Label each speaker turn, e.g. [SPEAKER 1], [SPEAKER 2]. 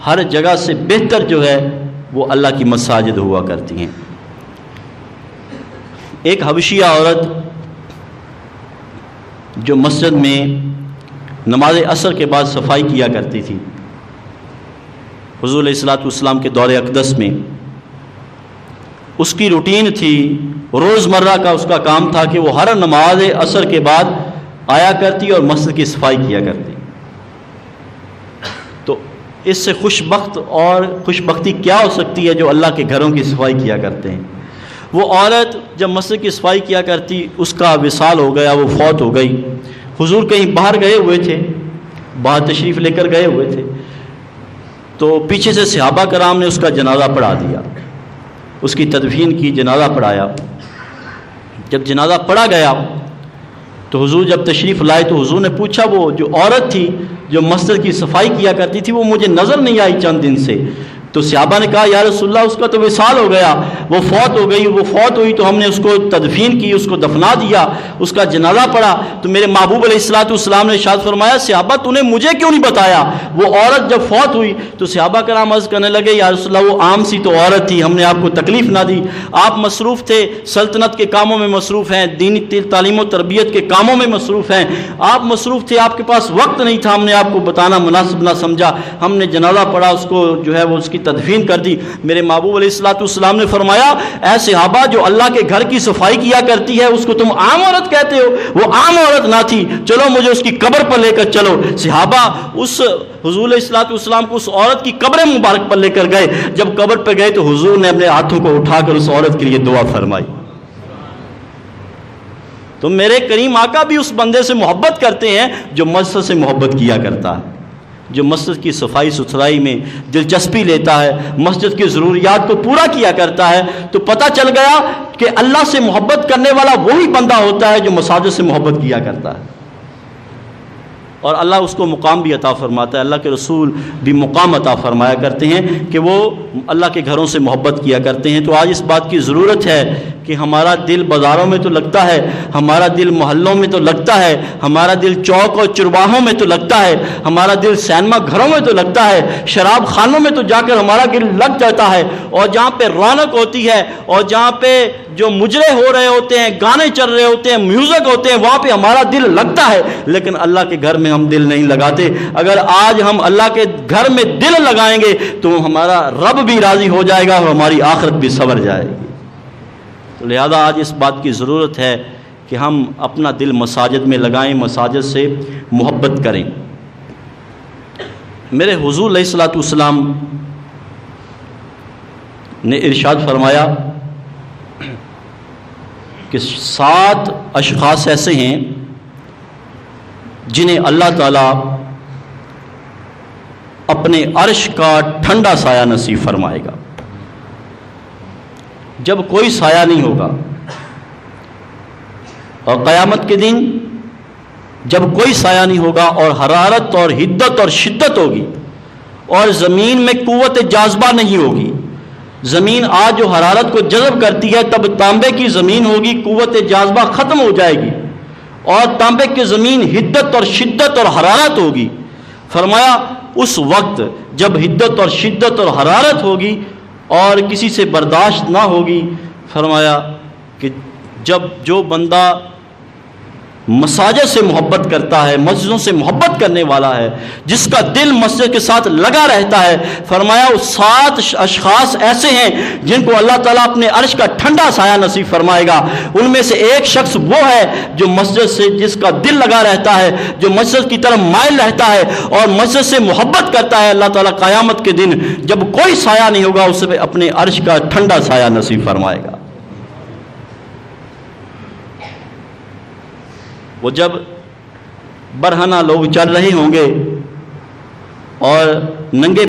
[SPEAKER 1] ہر جگہ سے بہتر جو ہے وہ اللہ کی مساجد ہوا کرتی ہیں۔ ایک حبشیہ عورت جو مسجد میں نماز عصر کے بعد صفائی کیا کرتی تھی، حضور علیہ الصلوۃ والسلام کے دور اقدس میں اس کی روٹین تھی، روزمرہ کا اس کا کام تھا کہ وہ ہر نماز عصر کے بعد آیا کرتی اور مسجد کی صفائی کیا کرتی۔ تو اس سے خوش بختی کیا ہو سکتی ہے جو اللہ کے گھروں کی صفائی کیا کرتے ہیں۔ وہ عورت جب مسجد کی صفائی کیا کرتی، اس کا وصال ہو گیا، وہ فوت ہو گئی۔ حضور کہیں باہر گئے ہوئے تھے، باہر تشریف لے کر گئے ہوئے تھے، تو پیچھے سے صحابہ کرام نے اس کا جنازہ پڑھا دیا، اس کی تدفین کی، جنازہ پڑھایا۔ جب جنازہ پڑھا گیا تو حضور جب تشریف لائے تو حضور نے پوچھا وہ جو عورت تھی جو مسجد کی صفائی کیا کرتی تھی وہ مجھے نظر نہیں آئی چند دن سے۔ تو صحابہ نے کہا یا رسول اللہ اس کا تو وصال ہو گیا، وہ فوت ہو گئی، وہ فوت ہوئی تو ہم نے اس کو تدفین کی، اس کو دفنا دیا، اس کا جنازہ پڑھا۔ تو میرے محبوب علیہ الصلوۃ والسلام نے ارشاد فرمایا صحابہ تو نے مجھے کیوں نہیں بتایا؟ وہ عورت جب فوت ہوئی تو صحابہ کرام عرض کرنے لگے یا رسول اللہ وہ عام سی تو عورت تھی، ہم نے آپ کو تکلیف نہ دی، آپ مصروف تھے، سلطنت کے کاموں میں مصروف ہیں، دینی تعلیم و تربیت کے کاموں میں مصروف ہیں، آپ مصروف تھے، آپ کے پاس وقت نہیں تھا، ہم نے آپ کو بتانا مناسب نہ سمجھا، ہم نے جنازہ پڑھا، اس کو جو ہے وہ اس کی تدفین کر دی۔ میرے محبوب علیہ الصلوۃ والسلام نے فرمایا اے صحابہ جو اللہ کے گھر کی صفائی کیا کرتی ہے اس کو تم عام عورت کہتے ہو؟ وہ عام عورت نہ تھی، چلو مجھے اس کی قبر پر لے کر چلو۔ صحابہ اس حضور علیہ الصلوۃ والسلام کو اس عورت کی قبر مبارک پر لے کر گئے۔ جب قبر پہ گئے تو حضور نے اپنے ہاتھوں کو اٹھا کر اس عورت کے لیے دعا فرمائی۔ تو میرے کریم آقا بھی اس بندے سے محبت کرتے ہیں جو مسجد سے محبت کیا کرتا ہے، جو مسجد کی صفائی ستھرائی میں دلچسپی لیتا ہے، مسجد کی ضروریات کو پورا کیا کرتا ہے۔ تو پتہ چل گیا کہ اللہ سے محبت کرنے والا وہی بندہ ہوتا ہے جو مساجد سے محبت کیا کرتا ہے، اور اللہ اس کو مقام بھی عطا فرماتا ہے۔ اللہ کے رسول بھی مقام عطا فرمایا کرتے ہیں کہ وہ اللہ کے گھروں سے محبت کیا کرتے ہیں۔ تو آج اس بات کی ضرورت ہے کہ ہمارا دل بازاروں میں تو لگتا ہے، ہمارا دل محلوں میں تو لگتا ہے، ہمارا دل چوک اور چرواہوں میں تو لگتا ہے، ہمارا دل سینما گھروں میں تو لگتا ہے، شراب خانوں میں تو جا کر ہمارا دل لگ جاتا ہے، اور جہاں پہ رونق ہوتی ہے اور جہاں پہ جو مجرے ہو رہے ہوتے ہیں، گانے چل رہے ہوتے ہیں، میوزک ہوتے ہیں، وہاں پہ ہمارا دل لگتا ہے، لیکن اللہ کے گھر میں ہم دل نہیں لگاتے۔ اگر آج ہم اللہ کے گھر میں دل لگائیں گے تو ہمارا رب بھی راضی ہو جائے گا اور ہماری آخرت بھی سنور جائے گی۔ تو لہذا آج اس بات کی ضرورت ہے کہ ہم اپنا دل مساجد میں لگائیں، مساجد سے محبت کریں۔ میرے حضور علیہ الصلوۃ والسلام نے ارشاد فرمایا کہ 7 اشخاص ایسے ہیں جنہیں اللہ تعالیٰ اپنے عرش کا ٹھنڈا سایہ نصیب فرمائے گا جب کوئی سایہ نہیں ہوگا، اور قیامت کے دن جب کوئی سایہ نہیں ہوگا اور حرارت اور حدت اور شدت ہوگی اور زمین میں قوت جاذبہ نہیں ہوگی۔ زمین آج جو حرارت کو جذب کرتی ہے، تب تانبے کی زمین ہوگی، قوت جاذبہ ختم ہو جائے گی اور تانبے کی زمین حدت اور شدت اور حرارت ہوگی۔ فرمایا اس وقت جب حدت اور شدت اور حرارت ہوگی اور کسی سے برداشت نہ ہوگی، فرمایا کہ جب جو بندہ مساجد سے محبت کرتا ہے، مسجدوں سے محبت کرنے والا ہے، جس کا دل مسجد کے ساتھ لگا رہتا ہے، فرمایا وہ 7 اشخاص ایسے ہیں جن کو اللہ تعالیٰ اپنے عرش کا ٹھنڈا سایہ نصیب فرمائے گا۔ ان میں سے ایک شخص وہ ہے جو مسجد سے جس کا دل لگا رہتا ہے، جو مسجد کی طرف مائل رہتا ہے اور مسجد سے محبت کرتا ہے۔ اللہ تعالیٰ قیامت کے دن جب کوئی سایہ نہیں ہوگا اسے اپنے عرش کا ٹھنڈا سایہ نصیب فرمائے گا۔ وہ جب برہنہ لوگ چل رہے ہوں گے اور ننگے